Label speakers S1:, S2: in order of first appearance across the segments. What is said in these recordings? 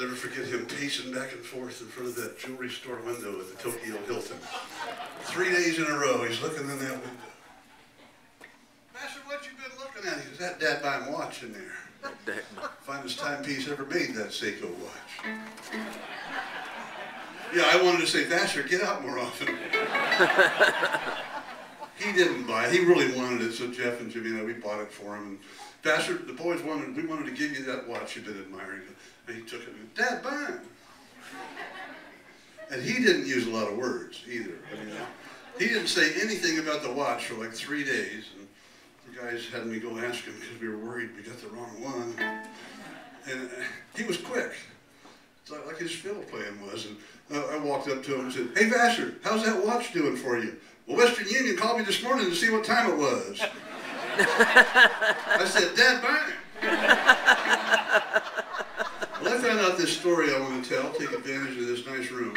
S1: never forget him pacing back and forth in front of that jewelry store window at the Tokyo Hilton. 3 days in a row, he's looking in that window. Master, what you been looking at? He says, that dad-buying watch in there. Finest timepiece ever made, that Seiko watch. Yeah, I wanted to say, Vassar, get out more often. He didn't buy it. He really wanted it, so Jeff and Jimmy and I, we bought it for him. And Vassar, the boys we wanted to give you that watch you've been admiring. And he took it and, Dad, buy it. And he didn't use a lot of words either. I mean, he didn't say anything about the watch for like 3 days. And the guys had me go ask him because we were worried we got the wrong one. And he was quick. It's like his fiddle playing was. And I walked up to him and said, hey, Vassar, how's that watch doing for you? Well, Western Union called me this morning to see what time it was. I said, Dad, buy it. Well, I found out this story I want to tell. Take advantage of this nice room.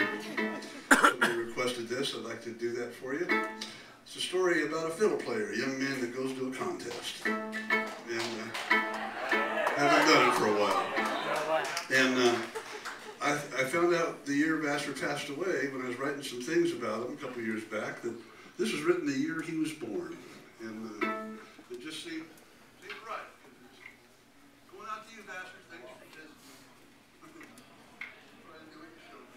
S1: Somebody requested this. I'd like to do that for you. It's a story about a fiddle player, a young man that goes to a contest. And haven't done it for a while. And I found out the year Vassar passed away, when I was writing some things about him a couple years back, that this was written the year he was born. And it just seemed right. Going out to you, Vassar. Thanks for this. Try to do what you showed me.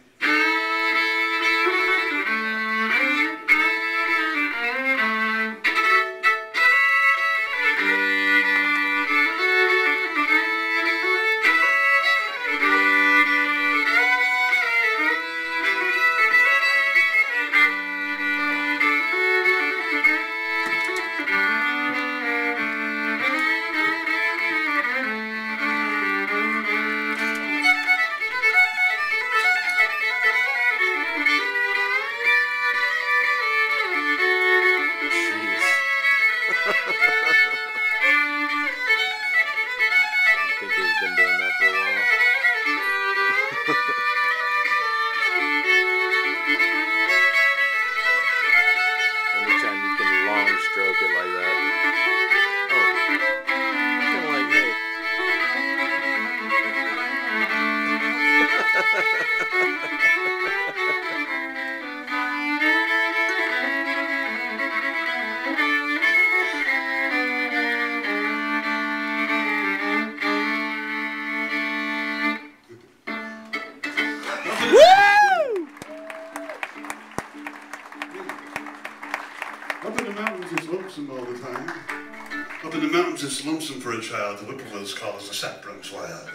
S1: It's lonesome for a child, the whippoorwills call as the sap runs wild.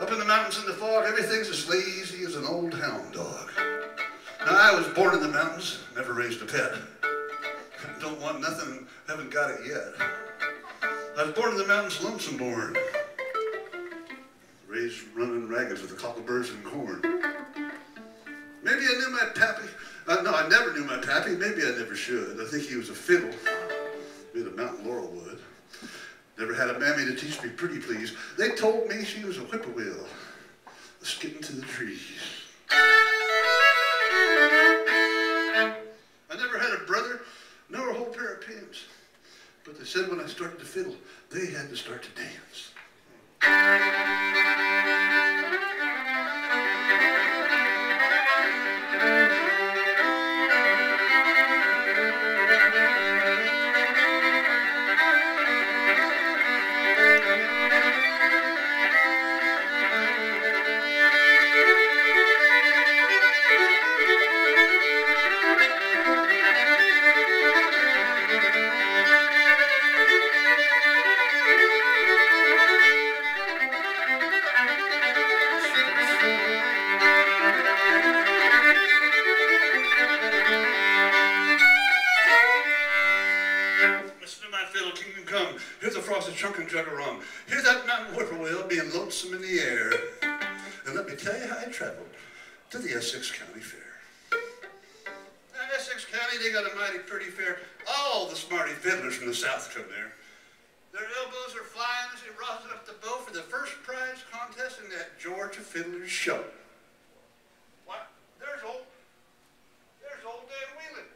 S1: Up in the mountains in the fog, everything's as lazy as an old hound dog. Now, I was born in the mountains, never raised a pet. Don't want nothing, haven't got it yet. I was born in the mountains, lonesome born. Raised running ragged with the cockleburrs and corn. Maybe I knew my pappy. No, I never knew my pappy. Maybe I never should. I think he was a fiddle. Made of mountain laurel wood. Never had a mammy to teach me pretty please. They told me she was a whippoorwill, skipping to the trees. I never had a brother, nor a whole pair of pants. But they said when I started to fiddle, they had to start to dance. Trunk and jug around. Here's that mountain whippoorwill being lonesome in the air. And let me tell you how I traveled to the Essex County Fair. Now, Essex County, they got a mighty pretty fair. All the smarty fiddlers from the South come there. Their elbows are flying as they rosin up the bow for the first prize contest in that Georgia Fiddler's Show. What? There's old Dan Whelan.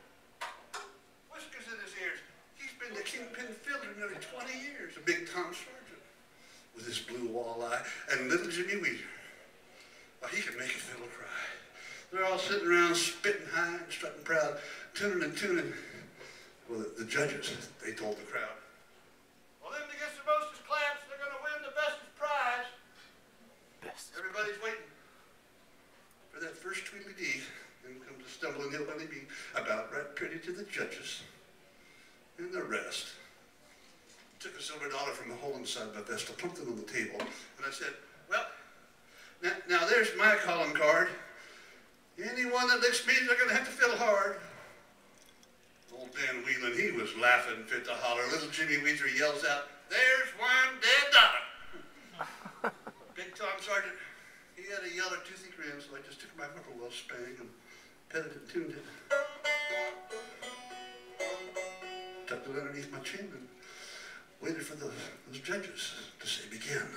S1: Whiskers in his ears. He's been the kingpin fiddler nearly 20 years. A big Tom Sargent with his blue walleye and little Jimmy Weeder he can make a fiddle cry. They're all sitting around spitting high and strutting proud, tuning and tuning. Well, the judges, they told the crowd, well, them that gets the mostest claps, they're going to win the bestest prize.
S2: Best.
S1: Everybody's waiting for that first tweedledee. Then comes a stumbling hillbilly bee, about right pretty to the judges and the rest. Took a silver dollar from the hole inside my vest, I plumped it on the table, and I said, well, now there's my calling card. Anyone that licks me, they're going to have to fiddle hard. Old Dan Whelan, he was laughing fit to holler. Little Jimmy Weezer yells out, there's one dead dollar. Big Tom Sargent, he had a yellow toothy grin, so I just took my whippoorwill spang and petted it and tuned it. Tucked it underneath my chin and waited for those judges to say begin.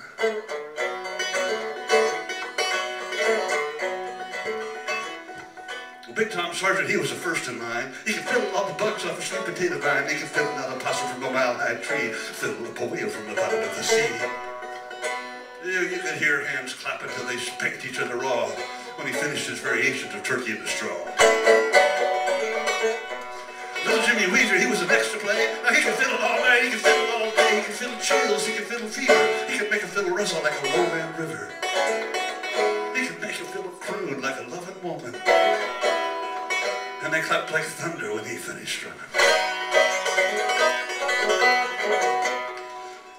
S1: Well, Big Tom Sargent, he was the first in line. He could fiddle all the bugs off a sweet potato vine. He could fiddle out a possum from a mile-high tree. Fiddle up a whale from the bottom of the sea. You could hear hands clapping till they spanked each other raw when he finished his variations of Turkey in the Straw. Little Jimmy Weezer, he was the next to play. Now he could fiddle all night, he could fiddle all day, he could fiddle chills, he could fiddle fever, he could make a fiddle rustle like a lowland river. He could make a fiddle croon like a loving woman. And they clapped like thunder when he finished strumming.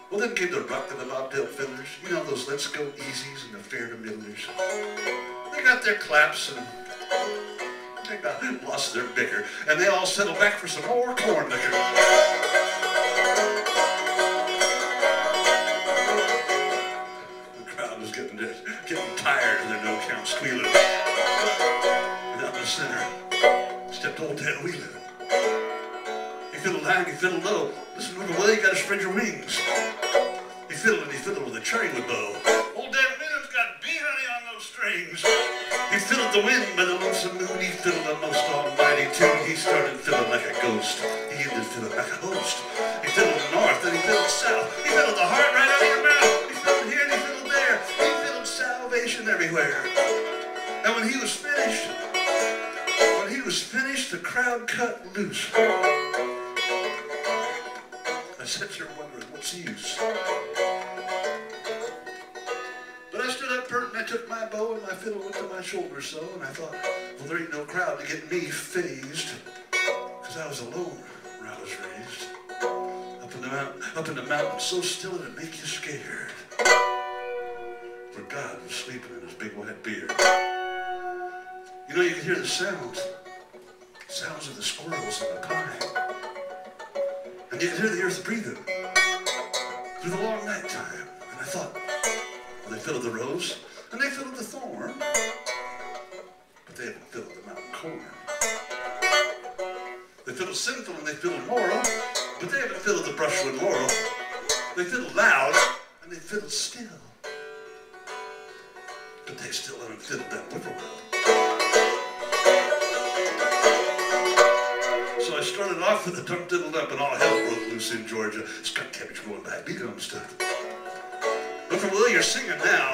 S1: Well, then came the rock and the bobtail fiddlers. You know, those let's go easies and the fair to middlers. They got their claps and they got lost their bicker, and they all settled back for some more corn liquor. The crowd was getting tired of their no-count squealing. And out in the center stepped old Dan Whelan. He fiddled high and he fiddled low. Listen, Whippoorwill, you gotta spread your wings. He fiddled and he fiddled with a cherrywood bow. Old Dan Whelan's got bee honey on those strings. He fiddled the wind by the lonesome moon. He fiddled the most almighty tune. He started fiddling like a ghost. He ended fiddling like a host. He fiddled north and he fiddled south. He fiddled the heart right out of your mouth. He fiddled here and he fiddled there. He fiddled salvation everywhere. And when he was finished, the crowd cut loose. I sat there wondering, what's the use? But I stood up pert and I took my bow and my fiddle went to my shoulder so, and I thought, well, there ain't no crowd to get me phased, because I was alone where I was raised. Up in the mountain, so still it'd make you scared. For God was sleeping in his big white beard. You know, you could hear the sounds of the squirrels in the pine. And you could hear the earth breathing through the long night time. And I thought, well, they fiddled the rose, and they fiddled the thorn, but they haven't fiddled the mountain corn. They fiddled sinful and they fiddled moral, but they haven't fiddled the brushwood laurel. They fiddled loud, and they fiddled still, but they still haven't fiddled that whippoorwill. So I started off with a dump diddle dump and all hell broke loose in Georgia. Skunk cabbage growing by, beat on stuff. Whippoorwill, you're singing now.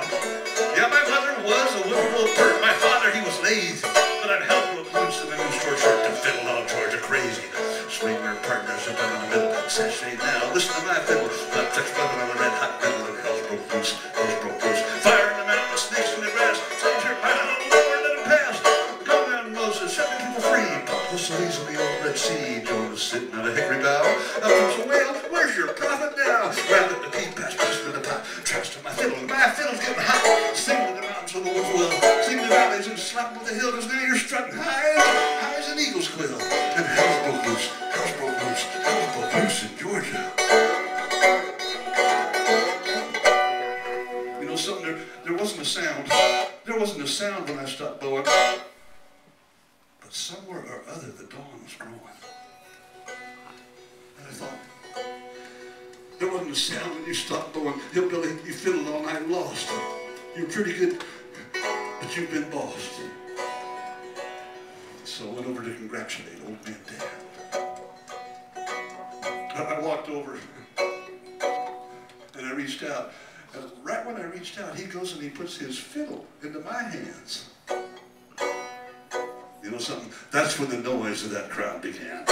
S1: Yeah, my mother was a whippoorwill pert. My father, he was lazy. But I'm hell broke loose in the new short shirt to fiddle all Georgia crazy. Swing your partners up in the middle. Sashay now, listen to my fiddle. Hot sex bumping on the red hot metal and hell's broke loose. Hell's broke loose. Fire in the mountain, snakes in the grass. Send your pile on the Lord, let him pass. Go down, Moses, set the people free. Whistle easily on the Red Sea. Jonah sitting on a hickory bough. Up comes a whale, where's your prophet now? Round up the pea patch, pass me the pot. Trust to my fiddle's getting hot. Sing to the mountains with the whippoorwill. Sing to the valleys and slap with the hill, cause now you're strutting high as an eagle's quill. And hell's broke loose, hell's broke loose, hell's broke loose in Georgia. You know something, there wasn't a sound. There wasn't a sound when I stopped bowing. But somewhere or other, the dawn was growing. And I thought, there wasn't a sound when you stopped bowing. Hillbilly, you fiddled all night and lost. You're pretty good, but you've been bossed. So I went over to congratulate old man Dad. I walked over and I reached out And right when I reached out, he goes and he puts his fiddle into my hands. You know something? That's when the noise of that crowd began.